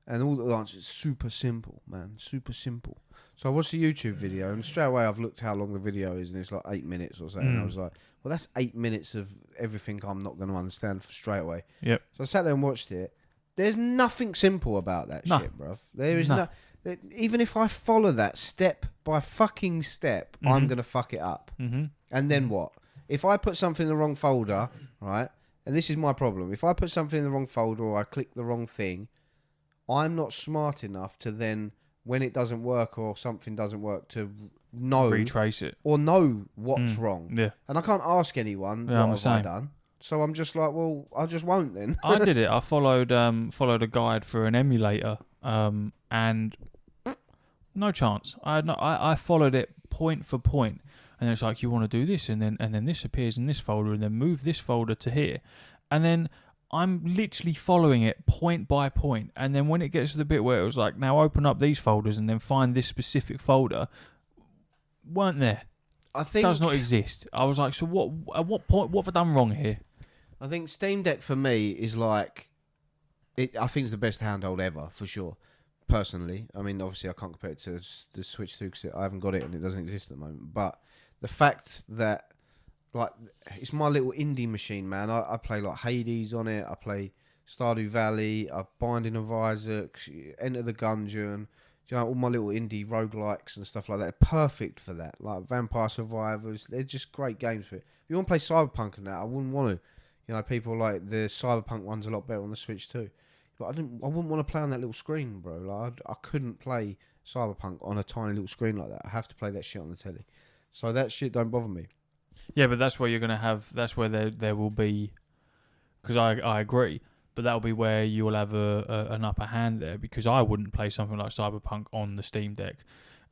And all the answers super simple, man. Super simple. So I watched a YouTube video, and straight away I've looked how long the video is, and it's like 8 minutes or something. And I was like, well, that's 8 minutes of everything I'm not going to understand straight away. Yep. So I sat there and watched it. There's nothing simple about that shit, bruv. There is no. Even if I follow that step by fucking step, I'm going to fuck it up. And then what? If I put something in the wrong folder, right, and this is my problem. If I put something in the wrong folder or I click the wrong thing, I'm not smart enough to then, when it doesn't work or something doesn't work, to retrace it or know what's wrong. Yeah, And I can't ask anyone Yeah, what have I done. So I'm just like, well, I just won't then. I did it. I followed a guide for an emulator, and no chance. I followed it point for point, and it's like, you want to do this, and then this appears in this folder, and then move this folder to here, and then I'm literally following it point by point, and then when it gets to the bit where it was like, now open up these folders and then find this specific folder, weren't there. I think does not exist. I was like, so what? At what point? What have I done wrong here? I think Steam Deck for me is like, I think it's the best handheld ever for sure. Personally, I mean, obviously I can't compare it to the Switch 2 because I haven't got it and it doesn't exist at the moment. But the fact that, like, it's my little indie machine, man. I play like Hades on it. I play Stardew Valley. I Binding of Isaac, Enter the Gungeon. You know, all my little indie roguelikes and stuff like that are perfect for that. Like Vampire Survivors, they're just great games for it. If you want to play Cyberpunk and that, I wouldn't want to. You know, people like the Cyberpunk one's a lot better on the Switch too. But I wouldn't want to play on that little screen, bro. Like I couldn't play Cyberpunk on a tiny little screen like that. I have to play that shit on the telly. So that shit don't bother me. Yeah, but that's where you're gonna have. That's where there will be. Because I agree, but that'll be where you will have an upper hand there. Because I wouldn't play something like Cyberpunk on the Steam Deck,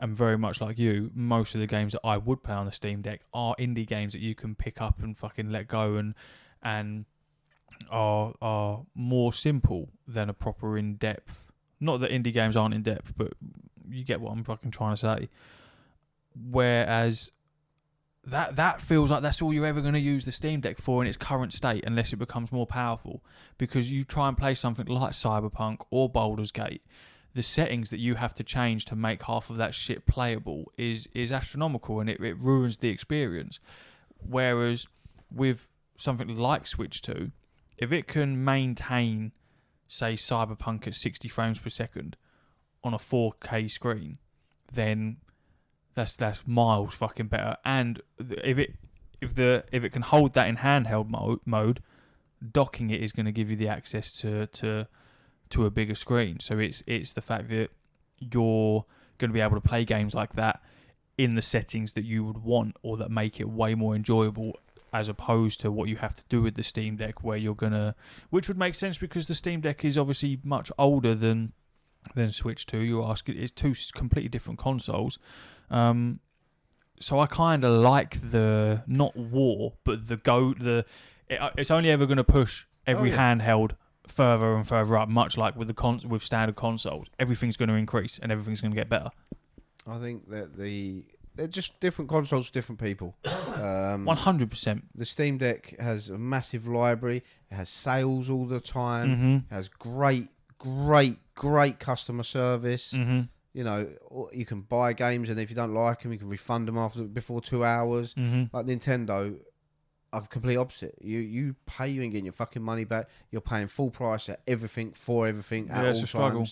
and very much like you, most of the games that I would play on the Steam Deck are indie games that you can pick up and fucking let go and are more simple than a proper in-depth. Not that indie games aren't in-depth, but you get what I'm fucking trying to say. Whereas that feels like that's all you're ever going to use the Steam Deck for in its current state, unless it becomes more powerful. Because you try and play something like Cyberpunk or Baldur's Gate, the settings that you have to change to make half of that shit playable is astronomical, and it ruins the experience. Whereas with something like Switch 2, if it can maintain, say, Cyberpunk at 60 frames per second on a 4K screen, then that's miles fucking better. And if it can hold that in handheld mode, docking it is going to give you the access to a bigger screen. So it's the fact that you're going to be able to play games like that in the settings that you would want, or that make it way more enjoyable, as opposed to what you have to do with the Steam Deck, where you're gonna, which would make sense because the Steam Deck is obviously much older than Switch 2. You're asking, it's two completely different consoles. So I kind of like the not war, but it's only ever going to push every handheld further and further up. Much like with with standard consoles, everything's going to increase and everything's going to get better. I think that they're just different consoles for different people. 100%. The Steam Deck has a massive library. It has sales all the time. Mm-hmm. It has great customer service. Mm-hmm. You know, you can buy games, and if you don't like them, you can refund them before 2 hours. Mm-hmm. Like Nintendo are the complete opposite. You pay, you ain't getting your fucking money back. You're paying full price at everything, for everything, at all times. Struggle.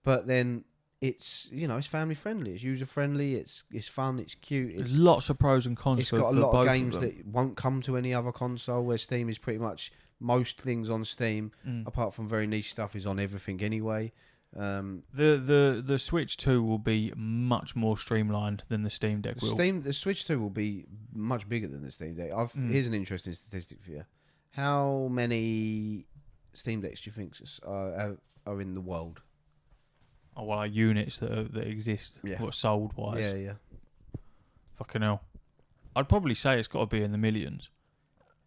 But then it's, you know, it's family friendly, it's user friendly, it's fun, it's cute. There's lots of pros and cons. It's got a lot of games that won't come to any other console, where Steam is pretty much most things on Steam, apart from very niche stuff, is on everything anyway. The Switch 2 will be much more streamlined than the Steam Deck will. The Switch 2 will be much bigger than the Steam Deck. Here's an interesting statistic for you. How many Steam Decks do you think are in the world? Oh, well, like units that exist, what sold wise. Yeah. Fucking hell. I'd probably say it's got to be in the millions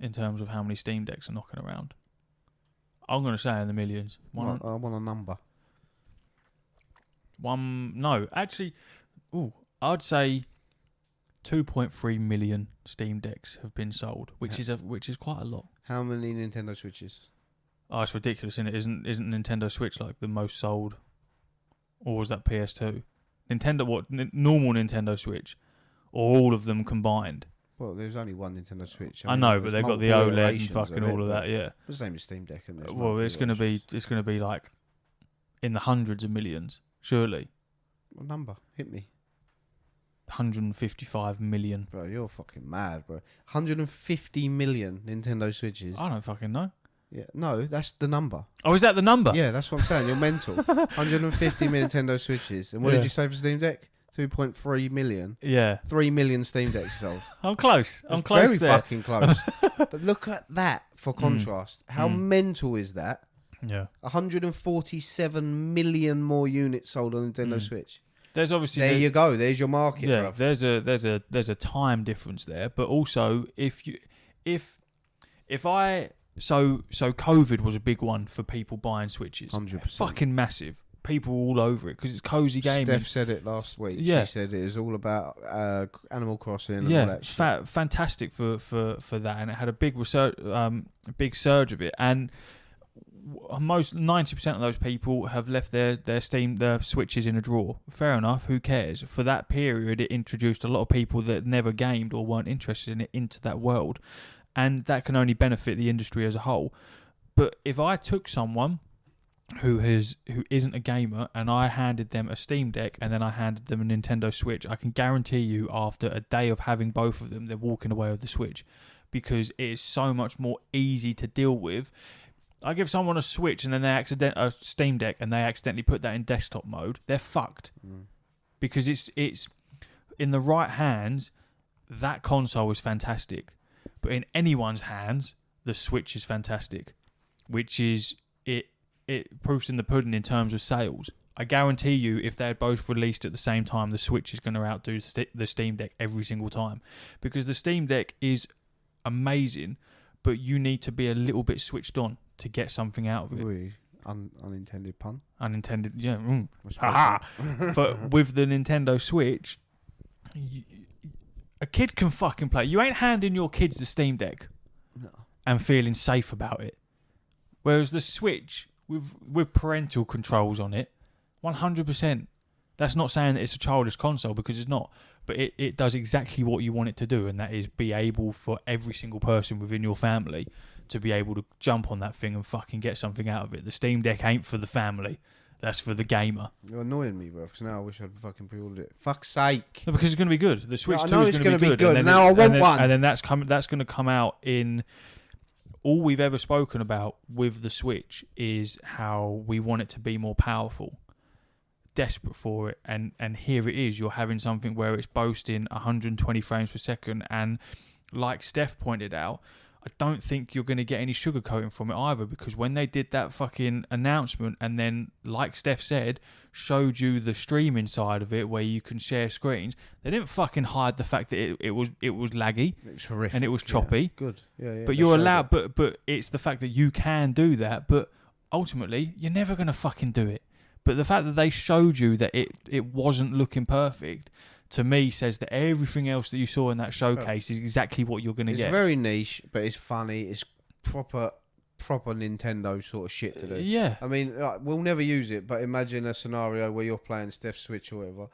in terms of how many Steam Decks are knocking around. I'm going to say in the millions. I want a number. I'd say 2.3 million Steam Decks have been sold, which is quite a lot. How many Nintendo Switches? Oh, it's ridiculous, isn't it? Isn't Nintendo Switch like the most sold? Or was that PS2? Normal Nintendo Switch, or all of them combined? Well, there's only one Nintendo Switch. I know, but they've got the OLED and fucking all of that. Yeah, the same as Steam Deck, and well, it's going to be like in the hundreds of millions, surely. What number? Hit me. 155 million. Bro, you're fucking mad, bro. 150 million Nintendo Switches. I don't fucking know. Yeah, no, that's the number. Oh, is that the number? Yeah, that's what I'm saying. You're mental. 150 million Nintendo Switches. And what did you say for Steam Deck? 2.3 million. Yeah. 3 million Steam Decks sold. I'm close. I'm It's close very there. fucking close. But look at that for contrast. How mental is that? Yeah. 147 million more units sold on Nintendo Switch. There's obviously There you go. There's your market, yeah. bruv. There's a time difference there, but also if COVID was a big one for people buying Switches. 100%. Fucking massive. People all over it because it's cozy gaming. Steph said it last week. Yeah. She said it is all about Animal Crossing and all Yeah, that shit. fantastic for that, and it had a big research, big surge of it, and most 90% of those people have left their Switches in a drawer. Fair enough, who cares? For that period, it introduced a lot of people that never gamed or weren't interested in it into that world, and that can only benefit the industry as a whole. But if I took someone who isn't a gamer and I handed them a Steam Deck and then I handed them a Nintendo Switch, I can guarantee you after a day of having both of them, they're walking away with the Switch because it is so much more easy to deal with. I give someone a Switch and then a Steam Deck and they accidentally put that in desktop mode, they're fucked. Because it's in the right hands, that console is fantastic. But in anyone's hands, the Switch is fantastic, which is it proofs in the pudding in terms of sales. I guarantee you, if they're both released at the same time, the Switch is going to outdo the Steam Deck every single time. Because the Steam Deck is amazing, but you need to be a little bit switched on to get something out of it. Ooh, unintended pun. Unintended, yeah. Haha. But with the Nintendo Switch, a kid can fucking play. You ain't handing your kids the Steam Deck and feeling safe about it. Whereas the Switch, with parental controls on it, 100%. That's not saying that it's a childish console, because it's not. But it does exactly what you want it to do, and that is be able for every single person within your family to be able to jump on that thing and fucking get something out of it. The Steam Deck ain't for the family. That's for the gamer. You're annoying me, bro, because now I wish I'd fucking pre-ordered it. Fuck's sake. No, because it's going to be good. The Switch 2 is going to be good. And then, now I want one. And then that's going to come out in... All we've ever spoken about with the Switch is how we want it to be more powerful. Desperate for it. And here it is. You're having something where it's boasting 120 frames per second. And like Steph pointed out, I don't think you're going to get any sugarcoating from it either, because when they did that fucking announcement and then, like Steph said, showed you the streaming side of it where you can share screens, they didn't fucking hide the fact that it was laggy. It was horrific. And it was choppy. Yeah. Good. Yeah. But you're allowed, but it's the fact that you can do that, but ultimately you're never going to fucking do it. But the fact that they showed you that it wasn't looking perfect, to me, says that everything else that you saw in that showcase is exactly what you're going to get. It's very niche, but it's funny. It's proper Nintendo sort of shit to do. Yeah. I mean, like, we'll never use it, but imagine a scenario where you're playing Steph's Switch or whatever,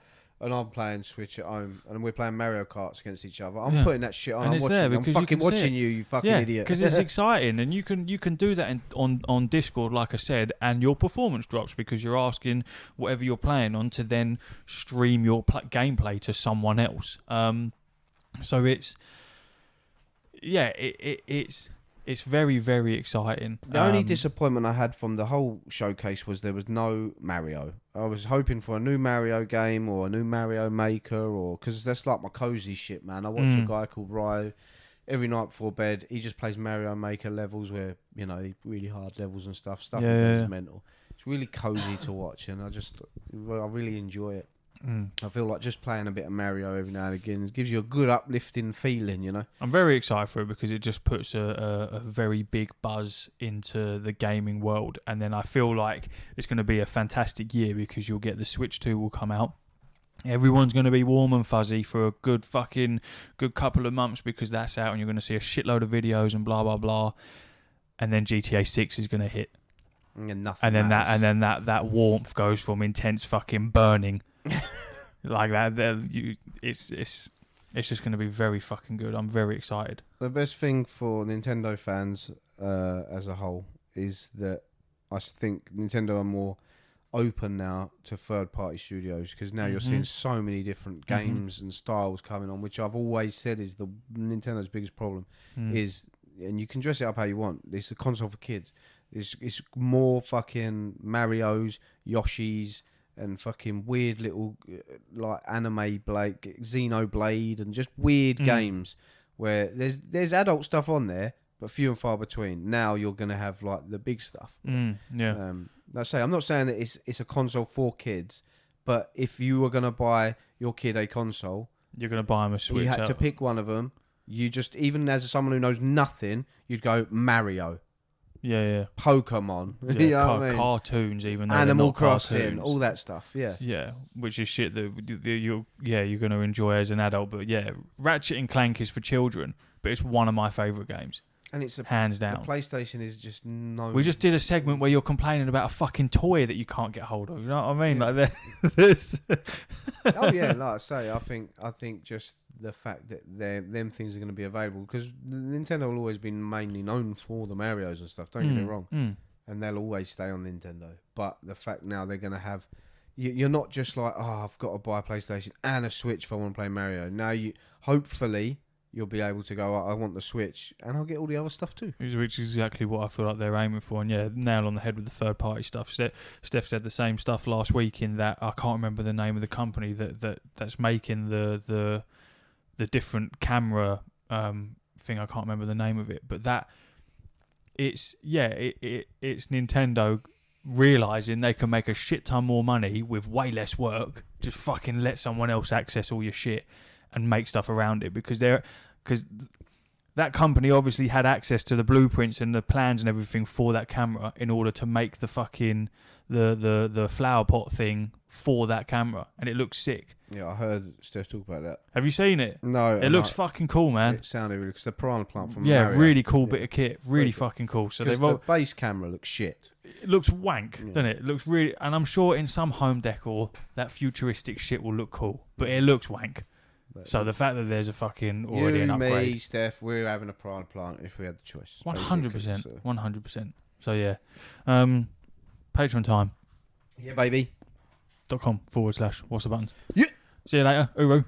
and I'm playing Switch at home, and we're playing Mario Karts against each other. I'm putting that shit on. And I'm it's watching. there I'm fucking watching you fucking idiot. because it's exciting, and you can do that on Discord, like I said, and your performance drops because you're asking whatever you're playing on to then stream your gameplay to someone else. So it's very, very exciting. The only disappointment I had from the whole showcase was there was no Mario. I was hoping for a new Mario game or a new Mario Maker, or because that's like my cozy shit, man. I watch a guy called Ryo every night before bed. He just plays Mario Maker levels where, you know, really hard levels and stuff. He does is mental. It's really cozy to watch, and I really enjoy it. I feel like just playing a bit of Mario every now and again gives you a good uplifting feeling, you know. I'm very excited for it because it just puts a very big buzz into the gaming world, and then I feel like it's going to be a fantastic year because you'll get the Switch 2 will come out. Everyone's going to be warm and fuzzy for a good couple of months because that's out, and you're going to see a shitload of videos and blah blah blah, and then GTA 6 is going to hit, and then that warmth goes from intense fucking burning. Like that, it's just going to be very fucking good. I'm very excited. The best thing for Nintendo fans as a whole is that I think Nintendo are more open now to third-party studios, because now you're seeing so many different games and styles coming on, which I've always said is the Nintendo's biggest problem. Is, and you can dress it up how you want. It's a console for kids. It's more fucking Marios, Yoshis, and fucking weird little like anime Blade, Xenoblade, and just weird games where there's adult stuff on there, but few and far between. Now you're gonna have like the big stuff. Yeah. I say I'm not saying that it's a console for kids, but if you were gonna buy your kid a console, You're gonna buy them a Switch. you had to pick one of them. You just, even as someone who knows nothing, you'd go Mario, Yeah. Pokemon, Yeah, you know what I mean? cartoons, even though they're Animal not Crossing, cartoons. all that stuff. Yeah. Yeah, which is shit that you're going to enjoy as an adult. But yeah, Ratchet and Clank is for children, but it's one of my favourite games, And it's hands the down. PlayStation is just no. We just did a segment where you're complaining about a fucking toy that you can't get hold of. You know what I mean? Like this. Oh yeah, like I say, I think just the fact that them things are going to be available, because Nintendo will always been mainly known for the Marios and stuff. Don't get me wrong, and they'll always stay on Nintendo. But the fact now they're going to have, you're not just like, oh, I've got to buy a PlayStation and a Switch if I want to play Mario. Now hopefully you'll be able to go, I want the Switch, and I'll get all the other stuff too. Which is exactly what I feel like they're aiming for. And yeah, nail on the head with the third party stuff. Steph said the same stuff last week, in that I can't remember the name of the company that's making the different camera thing. I can't remember the name of it, but it's Nintendo realizing they can make a shit ton more money with way less work. Just fucking let someone else access all your shit and make stuff around it, because that company obviously had access to the blueprints and the plans and everything for that camera in order to make the fucking the flower pot thing for that camera, and it looks sick. Yeah, I heard Steph talk about that. Have you seen it? No, It looks fucking cool, man. It sounded really, because the piranha plant from Yeah, Mario, really cool bit of kit. Really fucking cool. So because the base camera looks shit. it looks wank, doesn't it? It looks really, and I'm sure in some home decor that futuristic shit will look cool, but it looks wank. But So the fact that there's a fucking already an upgrade, me, Steph, we're having a piranha plant if we had the choice. 100%, So. 100%. So yeah, Patreon time. Yeah, baby. .com/what's the buttons. Yeah. See you later. Uru.